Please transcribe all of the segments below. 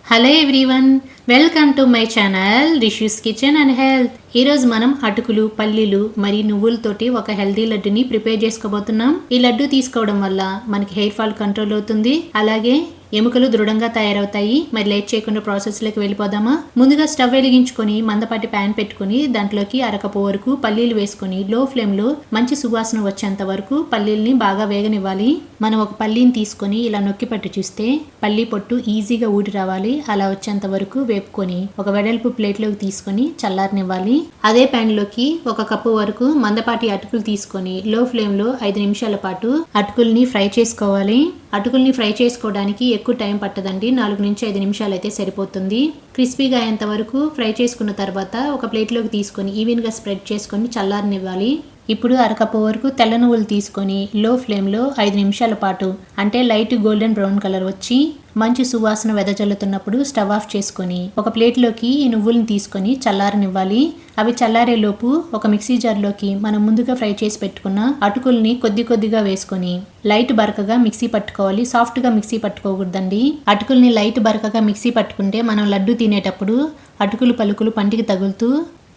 Hello everyone, welcome to my channel Rishu's kitchen and health. ఈరోజు మనం అటుకులు, పల్లీలు మరియు నువ్వులతోటి ఒక హెల్తీ లడ్డుని ప్రిపేర్ చేసుకోబోతున్నాం. ఈ లడ్డు తీసుకోవడం వల్ల మనకి హెయిర్ ఫాల్ కంట్రోల్ అవుతుంది, అలాగే ఎముకలు దృఢంగా తయారవుతాయి. మరి లేట్ చేయకుండా ప్రాసెస్లోకి వెళ్ళిపోదామా? ముందుగా స్టవ్ వెలిగించుకొని మందపాటి ప్యాన్ పెట్టుకుని దాంట్లోకి అరకప్పు వరకు పల్లీలు వేసుకొని లో ఫ్లేమ్లో మంచి సువాసన వచ్చేంత వరకు పల్లీల్ని బాగా వేగనివ్వాలి. మనం ఒక పల్లీని తీసుకొని ఇలా నొక్కి పట్టి చూస్తే పల్లీ పొట్టు ఈజీగా ఊడి రావాలి. అలా వచ్చేంత వరకు వేపుకొని ఒక వెడల్పు ప్లేట్లోకి తీసుకొని చల్లారనివ్వాలి. అదే ప్యాన్ లోకి ఒక కప్పు వరకు మందపాటి అటుకులు తీసుకొని లో ఫ్లేమ్లో 5 నిమిషాల పాటు అటుకుల్ని ఫ్రై చేసుకోవాలి. అటుకుల్ని ఫ్రై చేసుకోవడానికి ఎక్కువ టైం పట్టదండి, 4 నుంచి 5 నిమిషాలు అయితే సరిపోతుంది. క్రిస్పీగా అయ్యేంత వరకు ఫ్రై చేసుకున్న తర్వాత ఒక ప్లేట్లోకి తీసుకొని ఈవెన్గా స్ప్రెడ్ చేసుకొని చల్లారనివ్వాలి. ఇప్పుడు అరకప్పు వరకు తెల్ల నువ్వులు తీసుకొని లో ఫ్లేమ్లో 5 నిమిషాల పాటు, అంటే లైట్ గోల్డెన్ బ్రౌన్ కలర్ వచ్చి మంచి సువాసన వెదజల్లుతున్నప్పుడు స్టవ్ ఆఫ్ చేసుకొని ఒక ప్లేట్లోకి ఈ నువ్వులను తీసుకొని చల్లారనివ్వాలి. అవి చల్లారేలోపు ఒక మిక్సీ జార్లోకి మనం ముందుగా ఫ్రై చేసి పెట్టుకున్న అటుకుల్ని కొద్దిగా వేసుకొని లైట్ బరకగా మిక్సీ పట్టుకోవాలి. సాఫ్ట్గా మిక్సీ పట్టుకోకూడదండి. అటుకుల్ని లైట్ బరకగా మిక్సీ పట్టుకుంటే మనం లడ్డు తినేటప్పుడు అటుకులు పలుకులు పంటికి తగులుతూ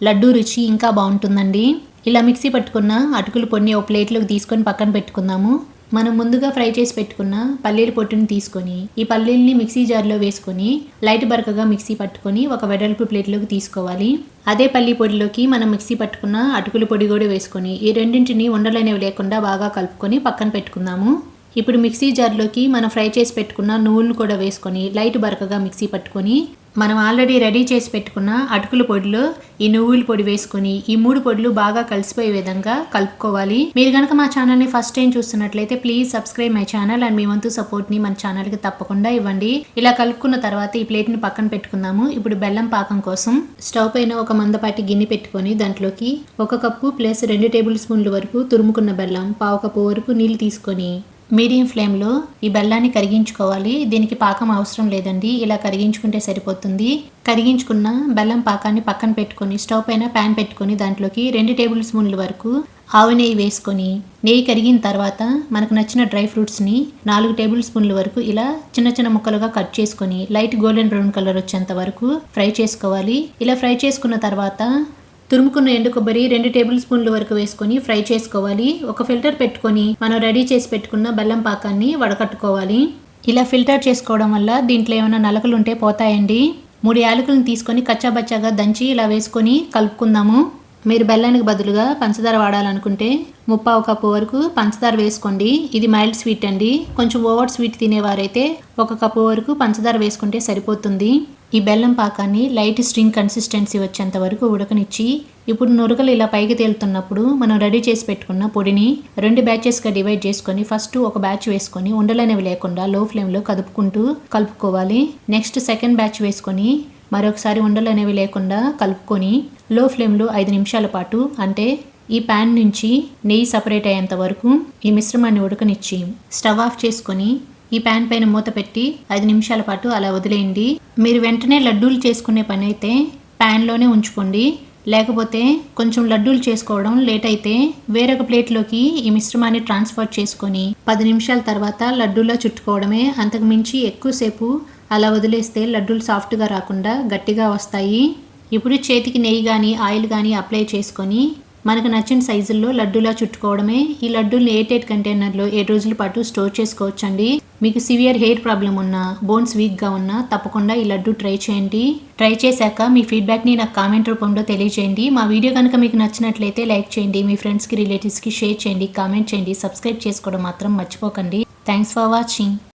లడ్డు రుచి ఇంకా బాగుంటుందండి. ఇలా మిక్సీ పట్టుకున్న అటుకులు పొడిని ఒక ప్లేట్లోకి తీసుకొని పక్కన పెట్టుకుందాము. మనం ముందుగా ఫ్రై చేసి పెట్టుకున్న పల్లీల పొట్టుని తీసుకొని ఈ పల్లీల్ని మిక్సీ జార్లో వేసుకొని లైట్ బరకగా మిక్సీ పట్టుకొని ఒక వెడల్పు ప్లేట్లోకి తీసుకోవాలి. అదే పల్లీ పొడిలోకి మనం మిక్సీ పట్టుకున్న అటుకుల పొడి కూడా వేసుకొని ఈ రెండింటిని ఉండలనేవి లేకుండా బాగా కలుపుకొని పక్కన పెట్టుకుందాము. ఇప్పుడు మిక్సీ జార్లోకి మనం ఫ్రై చేసి పెట్టుకున్న నువ్వులు కూడా వేసుకొని లైట్ బరకగా మిక్సీ పట్టుకొని మనం ఆల్రెడీ రెడీ చేసి పెట్టుకున్న అటుకుల పొడిలో ఈ నువ్వుల పొడి వేసుకొని ఈ 3 పొడులు బాగా కలిసిపోయే విధంగా కలుపుకోవాలి. మీరు కనుక మా ఛానల్ని ఫస్ట్ టైం చూస్తున్నట్లయితే please subscribe my channel and మీ వంతు సపోర్ట్ని మన ఛానల్కి తప్పకుండా ఇవ్వండి. ఇలా కలుపుకున్న తర్వాత ఈ ప్లేట్ని పక్కన పెట్టుకుందాము. ఇప్పుడు బెల్లం పాకం కోసం స్టవ్ పైన ఒక మందపాటి గిన్నె పెట్టుకొని దాంట్లోకి 1 కప్పు ప్లస్ 2 టేబుల్ స్పూన్ల వరకు తురుముకున్న బెల్లం, 1/2 కప్పు వరకు నీళ్ళు తీసుకొని మీడియం ఫ్లేమ్లో ఈ బెల్లాన్ని కరిగించుకోవాలి. దీనికి పాకం అవసరం లేదండి, ఇలా కరిగించుకుంటే సరిపోతుంది. కరిగించుకున్న బెల్లం పాకాన్ని పక్కన పెట్టుకొని స్టవ్ పైన ప్యాన్ పెట్టుకొని దాంట్లోకి 2 టేబుల్ స్పూన్ల వరకు ఆవు నెయ్యి వేసుకొని నెయ్యి కరిగిన తర్వాత మనకు నచ్చిన డ్రై ఫ్రూట్స్ని 4 టేబుల్ స్పూన్ల వరకు ఇలా చిన్న ముక్కలుగా కట్ చేసుకొని లైట్ గోల్డెన్ బ్రౌన్ కలర్ వచ్చేంత వరకు ఫ్రై చేసుకోవాలి. ఇలా ఫ్రై చేసుకున్న తర్వాత తురుముకున్న ఎండు కొబ్బరి 2 టేబుల్ స్పూన్ల వరకు వేసుకొని ఫ్రై చేసుకోవాలి. ఒక ఫిల్టర్ పెట్టుకొని మనం రెడీ చేసి పెట్టుకున్న బెల్లం పాకాన్ని వడకట్టుకోవాలి. ఇలా ఫిల్టర్ చేసుకోవడం వల్ల దీంట్లో ఏమైనా నలకలు ఉంటే పోతాయండి. 3 యాలకులను తీసుకొని కచ్చాబచ్చాగా దంచి ఇలా వేసుకొని కలుపుకుందాము. మీరు బెల్లానికి బదులుగా పంచదార వాడాలనుకుంటే 1/2 కప్పు వరకు పంచదార వేసుకోండి. ఇది మైల్డ్ స్వీట్ అండి. కొంచెం ఓవర్ స్వీట్ తినేవారైతే 1 కప్పు వరకు పంచదార వేసుకుంటే సరిపోతుంది. ఈ బెల్లం పాకాన్ని లైట్ స్ట్రింగ్ కన్సిస్టెన్సీ వచ్చేంత వరకు ఉడకనిచ్చి ఇప్పుడు నురగలు ఇలా పైకి తేలుతున్నప్పుడు మనం రెడీ చేసి పెట్టుకున్న పొడిని 2 బ్యాచెస్గా డివైడ్ చేసుకొని ఫస్ట్ ఒక బ్యాచ్ వేసుకొని ఉండలనేవి లేకుండా లో ఫ్లేమ్లో కలుపుకోవాలి. నెక్స్ట్ సెకండ్ బ్యాచ్ వేసుకొని మరొకసారి ఉండలు అనేవి లేకుండా కలుపుకొని లో ఫ్లేమ్లో 5 నిమిషాల పాటు, అంటే ఈ ప్యాన్ నుంచి నెయ్యి సపరేట్ అయ్యేంత వరకు ఈ మిశ్రమాన్ని ఉడకనిచ్చి స్టవ్ ఆఫ్ చేసుకొని ఈ ప్యాన్ పైన మూత పెట్టి 5 నిమిషాల పాటు అలా వదిలేయండి. మీరు వెంటనే లడ్డూలు చేసుకునే పని అయితే ప్యాన్లోనే ఉంచుకోండి. లేకపోతే కొంచెం లడ్డూలు చేసుకోవడం లేట్ అయితే వేరొక ప్లేట్లోకి ఈ మిశ్రమాన్ని ట్రాన్స్ఫర్ చేసుకొని 10 నిమిషాల తర్వాత లడ్డూలా చుట్టుకోవడమే. అంతకు మించి ఎక్కువసేపు అలా వదిలేస్తే లడ్డూలు సాఫ్ట్గా రాకుండా గట్టిగా వస్తాయి. ఇప్పుడు చేతికి నెయ్యి కానీ ఆయిల్ కానీ అప్లై చేసుకొని మనకు నచ్చిన సైజుల్లో లడ్డూలా చుట్టుకోవడమే. ఈ లడ్డూల్ని ఎయిర్టైట్ కంటైనర్లో 7 రోజుల పాటు స్టోర్ చేసుకోవచ్చండి. మీకు సివియర్ హెయిర్ ప్రాబ్లం ఉన్నా, బోన్స్ వీక్గా ఉన్నా తప్పకుండా ఈ లడ్డు ట్రై చేయండి. ట్రై చేశాక మీ ఫీడ్బ్యాక్ని నాకు కామెంట్ రూపంలో తెలియజేయండి. మా వీడియో కనుక మీకు నచ్చినట్లయితే లైక్ చేయండి, మీ ఫ్రెండ్స్కి రిలేటివ్స్కి షేర్ చేయండి, కామెంట్ చేయండి, సబ్స్క్రైబ్ చేసుకోవడం మాత్రం మర్చిపోకండి. Thanks for watching.